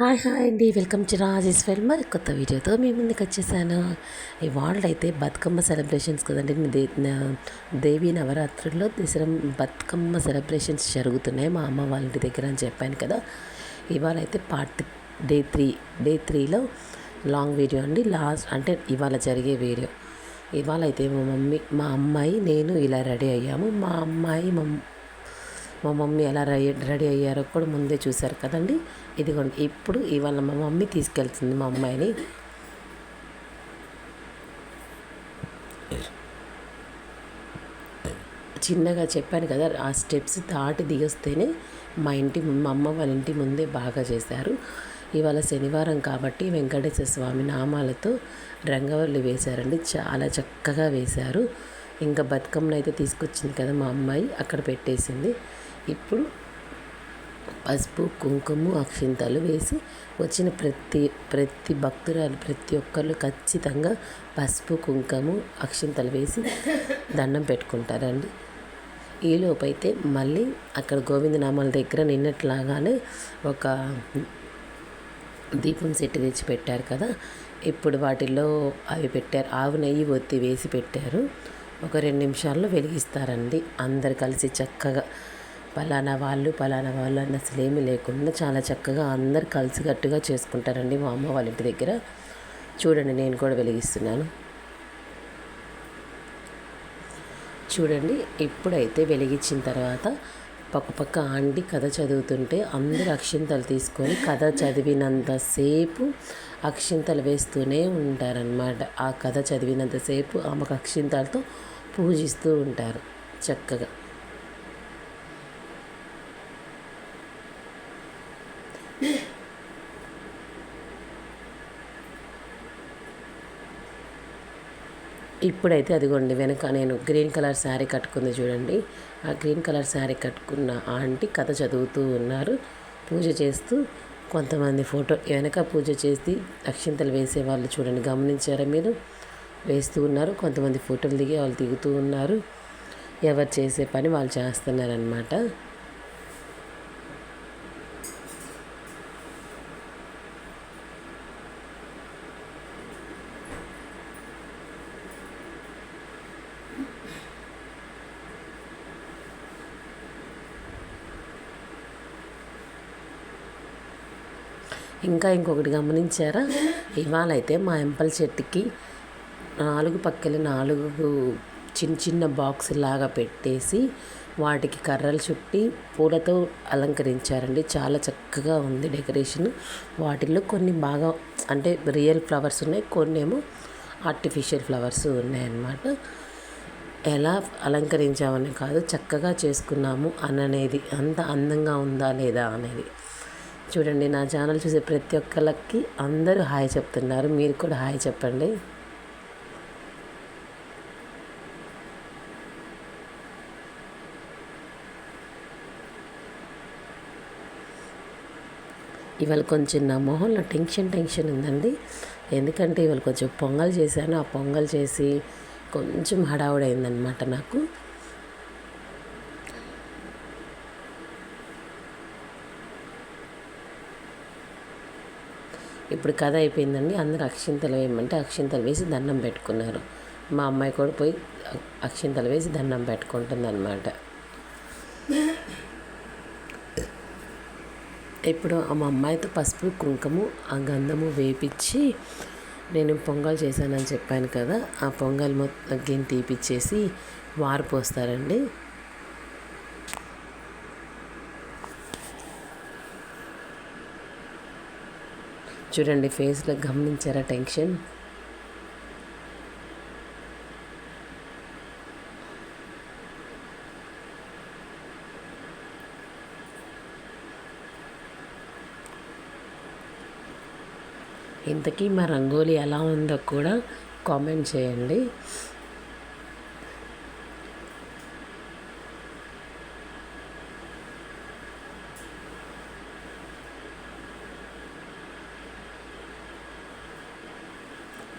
Hi అండి, welcome to Rajesh film. మరి కొత్త వీడియోతో మీ ముందుకు వచ్చేసాను. ఇవాళ అయితే బతుకమ్మ సెలబ్రేషన్స్ కదండి. దేవీ నవరాత్రుల్లో బతుకమ్మ సెలబ్రేషన్స్ జరుగుతున్నాయి మా అమ్మ వాళ్ళ ఇంటి దగ్గర అని చెప్పాను కదా. ఇవాళ అయితే డే త్రీలో లాంగ్ వీడియో అండి. లాస్ట్ అంటే ఇవాళ జరిగే వీడియో. ఇవాళ అయితే మా అమ్మాయి నేను ఇలా రెడీ అయ్యాము. మా మమ్మీ ఎలా రెడీ అయ్యారో కూడా ముందే చూశారు కదండి. ఇదిగోండి, ఇప్పుడు ఇవాళ మా మమ్మీ తీసుకెళ్తుంది మా అమ్మాయిని. చిన్నగా చెప్పాను కదా, ఆ స్టెప్స్ దాటి దిగొస్తేనే మా అమ్మ వాళ్ళ ఇంటి ముందే బాగా చేశారు. ఇవాళ శనివారం కాబట్టి వెంకటేశ్వర స్వామి నామాలతో రంగవల్లి వేశారండి. చాలా చక్కగా వేశారు. ఇంకా బతుకమ్మను అయితే తీసుకొచ్చింది కదా మా అమ్మాయి, అక్కడ పెట్టేసింది. ఇప్పుడు పసుపు కుంకుమ అక్షింతలు వేసి వచ్చిన ప్రతి భక్తురాలు ప్రతి ఒక్కళ్ళు ఖచ్చితంగా పసుపు కుంకుమ అక్షింతలు వేసి దండం పెట్టుకుంటారండి. ఈలోపైతే మళ్ళీ అక్కడ గోవిందనామాల దగ్గర నిన్నట్లాగానే ఒక దీపం సెట్ తెచ్చి పెట్టారు కదా. ఇప్పుడు వాటిల్లో అవి పెట్టారు, ఆవు నెయ్యి ఒత్తి వేసి పెట్టారు. ఒక 2 నిమిషాల్లో వెలిగిస్తారండి. అందరు కలిసి చక్కగా పలానా వాళ్ళు అని అసలు ఏమీ లేకుండా చాలా చక్కగా అందరు కలిసికట్టుగా చేసుకుంటారండి మా అమ్మ వాళ్ళ ఇంటి దగ్గర. చూడండి, నేను కూడా వెలిగిస్తున్నాను. చూడండి, ఇప్పుడైతే వెలిగించిన తర్వాత పక్క ఆంటీ కథ చదువుతుంటే అందరు అక్షింతలు తీసుకొని కథ చదివినంతసేపు అక్షింతలు వేస్తూనే ఉంటారనమాట. ఆ కథ చదివినంతసేపు ఆమెకు అక్షింతలతో పూజిస్తూ ఉంటారు చక్కగా. ఇప్పుడైతే అదిగోండి, వెనక నేను గ్రీన్ కలర్ శారీ కట్టుకుంది చూడండి. ఆ గ్రీన్ కలర్ శారీ కట్టుకున్న ఆంటీ కథ చదువుతూ ఉన్నారు, పూజ చేస్తూ. కొంతమంది ఫోటో వెనక పూజ చేసి అక్షింతలు వేసే వాళ్ళు చూడండి, గమనించారా మీరు? వేస్తూ ఉన్నారు. కొంతమంది ఫోటోలు దిగి వాళ్ళు దిగుతూ ఉన్నారు. ఎవరు చేసే పని వాళ్ళు చేస్తున్నారనమాట. ఇంకా ఇంకొకటి గమనించారా? ఇవాళ అయితే మా ఎంపల్ చెట్టుకి 4 పక్కల 4 చిన్న చిన్న బాక్స్ లాగా పెట్టేసి వాటికి కర్రలు చుట్టి పూలతో అలంకరించారండి. చాలా చక్కగా ఉంది డెకరేషన్. వాటిల్లో కొన్ని బాగా అంటే రియల్ ఫ్లవర్స్ ఉన్నాయి, కొన్ని ఏమో ఆర్టిఫిషియల్ ఫ్లవర్స్ ఉన్నాయన్నమాట. ఎలా అలంకరించామని కాదు, చక్కగా చేసుకున్నాము అననేది, అంత అందంగా ఉందా లేదా అనేది. చూడండి, నా ఛానల్ చూసే ప్రతి ఒక్కళ్ళకి అందరూ హాయ్ చెప్తున్నారు. మీరు కూడా హాయ్ చెప్పండి. ఇవాళ కొంచెం నా మొహంలో టెన్షన్ ఉందండి. ఎందుకంటే ఇవాళ కొంచెం పొంగల్ చేశాను. ఆ పొంగల్ చేసి కొంచెం హడావుడైందనమాట నాకు. ఇప్పుడు కథ అయిపోయిందండి. అందరూ అక్షింతలు వేయమంటే అక్షింతలు వేసి దండం పెట్టుకున్నారు. మా అమ్మాయి కూడా పోయి అక్షింతలు వేసి దండం పెట్టుకుంటుంది అనమాట. ఇప్పుడు మా అమ్మాయితో పసుపు కుంకుమ ఆ గంధము వేపించి నేను పొంగల్ చేశానని చెప్పాను కదా, ఆ పొంగల్ మొత్తం గిన్నె తీపిచ్చేసి వారు పోస్తారండి. చూడండి, ఫేస్లో గమనించారా టెన్షన్? ఇంతకీ మా రంగోలీ ఎలా ఉందో కూడా కామెంట్ చేయండి.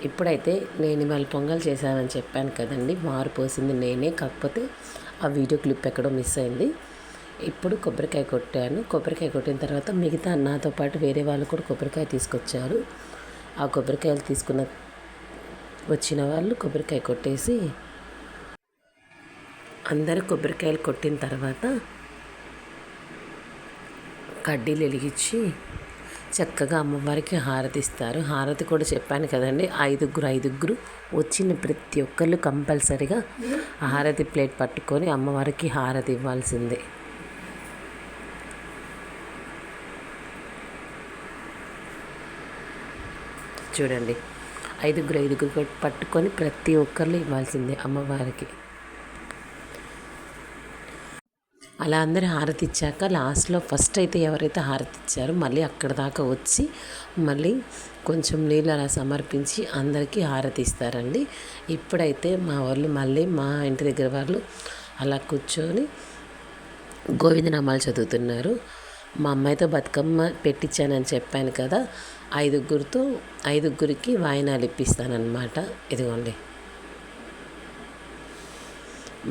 ఇప్పుడైతే నేను ఇవాళ పొంగల్ చేశానని చెప్పాను కదండి, మారు పోసింది నేనే. కాకపోతే ఆ వీడియో క్లిప్ ఎక్కడో మిస్ అయింది. ఇప్పుడు కొబ్బరికాయ కొట్టాను. కొబ్బరికాయ కొట్టిన తర్వాత మిగతా నాతో పాటు వేరే వాళ్ళు కూడా కొబ్బరికాయ తీసుకొచ్చారు. ఆ కొబ్బరికాయలు వచ్చిన వాళ్ళు కొబ్బరికాయ కొట్టేసి అందరూ కొబ్బరికాయలు కొట్టిన తర్వాత కడ్డీలు వెలిగించి చక్కగా అమ్మవారికి హారతి ఇస్తారు. హారతి కూడా చెప్పాను కదండి, ఐదుగురు వచ్చిన ప్రతి ఒక్కళ్ళు కంపల్సరిగా హారతి ప్లేట్ పట్టుకొని అమ్మవారికి హారతి ఇవ్వాల్సిందే. చూడండి, ఐదుగురు పట్టుకొని ప్రతి ఒక్కళ్ళు ఇవ్వాల్సిందే అమ్మవారికి. అలా అందరూ హారతి ఇచ్చాక లాస్ట్లో ఫస్ట్ అయితే ఎవరైతే హారతి ఇచ్చారో మళ్ళీ అక్కడ దాకా వచ్చి మళ్ళీ కొంచెం నీళ్ళు అలా సమర్పించి అందరికీ హారతి ఇస్తారండి. ఇప్పుడైతే మా వాళ్ళు మళ్ళీ మా ఇంటి దగ్గర వాళ్ళు అలా కూర్చొని గోవిందనామాలు చదువుతున్నారు. మా అమ్మాయితో బతుకమ్మ పెట్టించానని చెప్పాను కదా, ఐదుగురికి వాయినాలు ఇప్పిస్తానన్నమాట. ఇదిగోండి,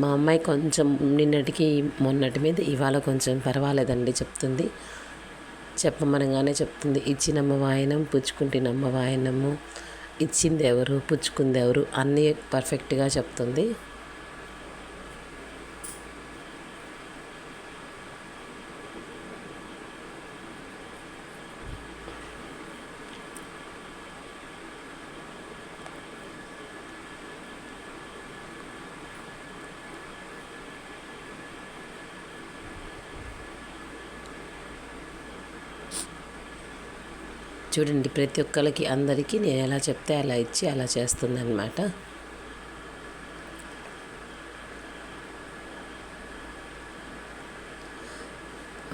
మా అమ్మాయి కొంచెం నిన్నటికి మొన్నటి మీద ఇవాళ కొంచెం పర్వాలేదండి చెప్తుంది. చెప్పమనగానే చెప్తుంది. ఇచ్చినమ్మ వాయనం, పుచ్చుకుంటినమ్మ వాయనము, ఇచ్చింది ఎవరు, పుచ్చుకుంది ఎవరు అన్నీ పర్ఫెక్ట్గా చెప్తుంది. చూడండి, ప్రతి ఒక్కరికి అందరికీ నేను ఎలా చెప్తే అలా ఇచ్చి అలా చేస్తుందన్నమాట.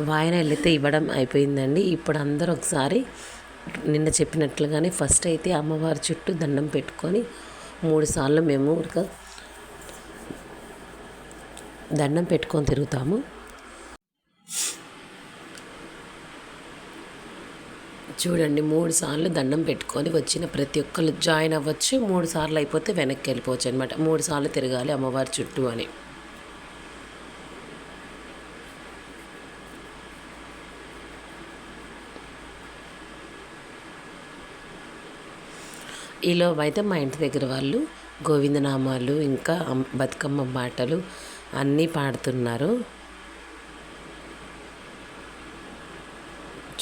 వాయనాలు అయితే ఇవ్వడం అయిపోయిందండి. ఇప్పుడు అందరూ ఒకసారి నిన్న చెప్పినట్లుగానే ఫస్ట్ అయితే అమ్మవారి చుట్టూ దండం పెట్టుకొని 3 సార్లు మేము దండం పెట్టుకొని తిరుగుతాము. చూడండి, 3 సార్లు దండం పెట్టుకొని వచ్చిన ప్రతి ఒక్కళ్ళు జాయిన్ అవ్వచ్చు. 3 సార్లు అయిపోతే వెనక్కి వెళ్ళిపోవచ్చు అనమాట. 3 సార్లు తిరగాలి అమ్మవారి చుట్టూ అని. ఈలోపు అయితే మా ఇంటి దగ్గర వాళ్ళు గోవిందనామాలు ఇంకా బతుకమ్మ పాటలు అన్నీ పాడుతున్నారు.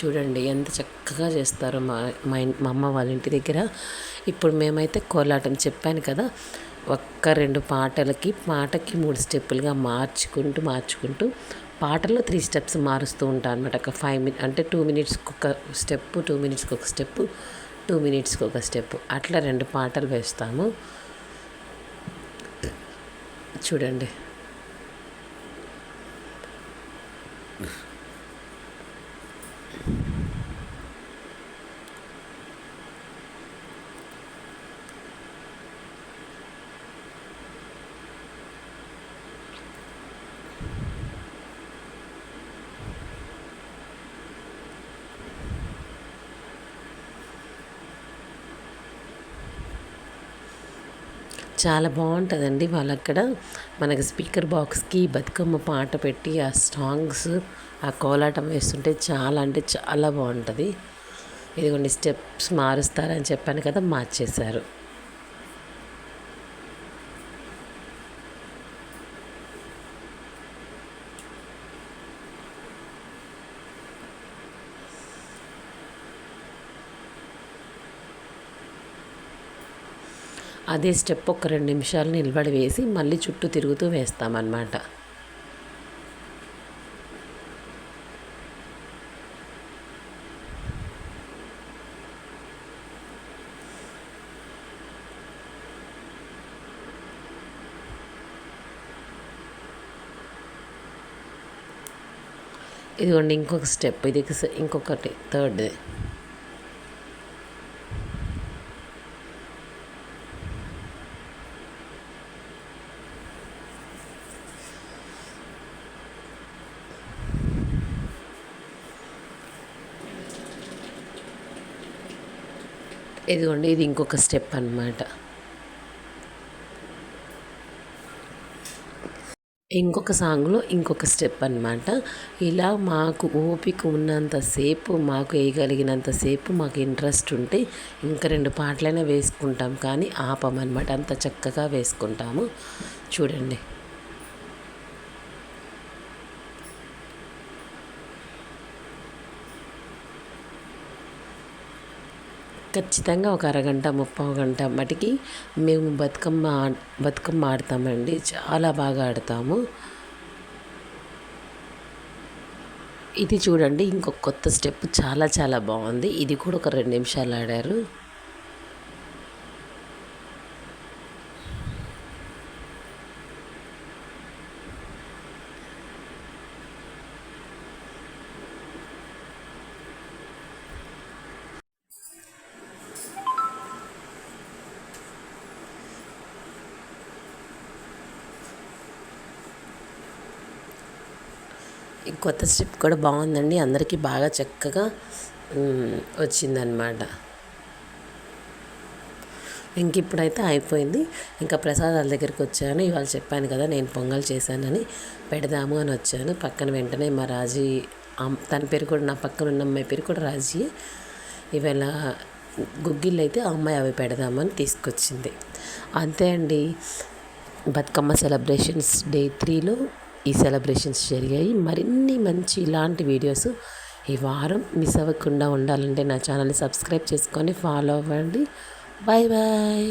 చూడండి ఎంత చక్కగా చేస్తారో మా అమ్మ వాళ్ళ ఇంటి దగ్గర. ఇప్పుడు మేమైతే కోలాటం చెప్పాను కదా, ఒక్క 2 పాటకి 3 స్టెప్పులుగా మార్చుకుంటూ పాటల్లో 3 స్టెప్స్ మారుస్తూ ఉంటాను అనమాట. ఒక 5 మినిట్స్ అంటే 2 మినిట్స్కి ఒక స్టెప్పు, 2 మినిట్స్కి ఒక స్టెప్పు, 2 మినిట్స్కి ఒక స్టెప్పు, అట్లా 2 పాటలు వేస్తాము. చూడండి, చాలా బాగుంటుందండి. వాళ్ళు అక్కడ మనకి స్పీకర్ బాక్స్కి బతుకమ్మ పాట పెట్టి ఆ సాంగ్స్ ఆ కోలాటం వేస్తుంటే చాలా అంటే చాలా బాగుంటుంది. ఇదిగోండి, స్టెప్స్ మారుస్తారని చెప్పాను కదా, మార్చేశారు. అదే స్టెప్ ఒక 2 నిమిషాలు నిలబడి వేసి మళ్ళీ చుట్టూ తిరుగుతూ వేస్తామన్నమాట. ఇదిగోండి ఇంకొక స్టెప్, ఇది ఇంకొకటి థర్డ్. ఇదిగోండి ఇది ఇంకొక స్టెప్ అన్నమాట. ఇంకొక సాంగ్లో ఇంకొక స్టెప్ అనమాట. ఇలా మాకు ఓపిక ఉన్నంతసేపు, మాకు వేయగలిగినంతసేపు, మాకు ఇంట్రెస్ట్ ఉంటే ఇంక 2 పాటలైనా వేసుకుంటాం, కానీ ఆపమనమాట. అంత చక్కగా వేసుకుంటాము. చూడండి. ఖచ్చితంగా ఒక అరగంట, ముప్పావు గంట మటికి మేము బతుకమ్మ ఆడతామండి. చాలా బాగా ఆడతాము. ఇది చూడండి, ఇంకొక కొత్త స్టెప్ చాలా చాలా బాగుంది. ఇది కూడా ఒక 2 నిమిషాలు ఆడారు. ఈ కొత్త స్టెప్ కూడా బాగుందండి. అందరికీ బాగా చక్కగా వచ్చిందనమాట. ఇంక ఇప్పుడైతే అయిపోయింది. ఇంకా ప్రసాదాల దగ్గరికి వచ్చాను. ఇవాళ చెప్పాను కదా, నేను పొంగల్ చేశానని, పెడదాము అని వచ్చాను. పక్కన వెంటనే మా రాజీ, తన పేరు కూడా, నా పక్కన ఉన్న అమ్మాయి పేరు కూడా రాజీ. ఇవాళ గుగ్గిళ్ళు అయితే ఆ అమ్మాయి అవి పెడదామని తీసుకొచ్చింది. అంతే అండి. బతుకమ్మ సెలబ్రేషన్స్ డే 3లో ఈ సెలబ్రేషన్స్ జరిగాయి. మరిన్ని మంచి ఇలాంటి వీడియోస్ ఈ వారం మిస్ అవ్వకుండా ఉండాలంటే నా ఛానల్ని సబ్స్క్రైబ్ చేసుకొని ఫాలో అవ్వండి. Bye bye.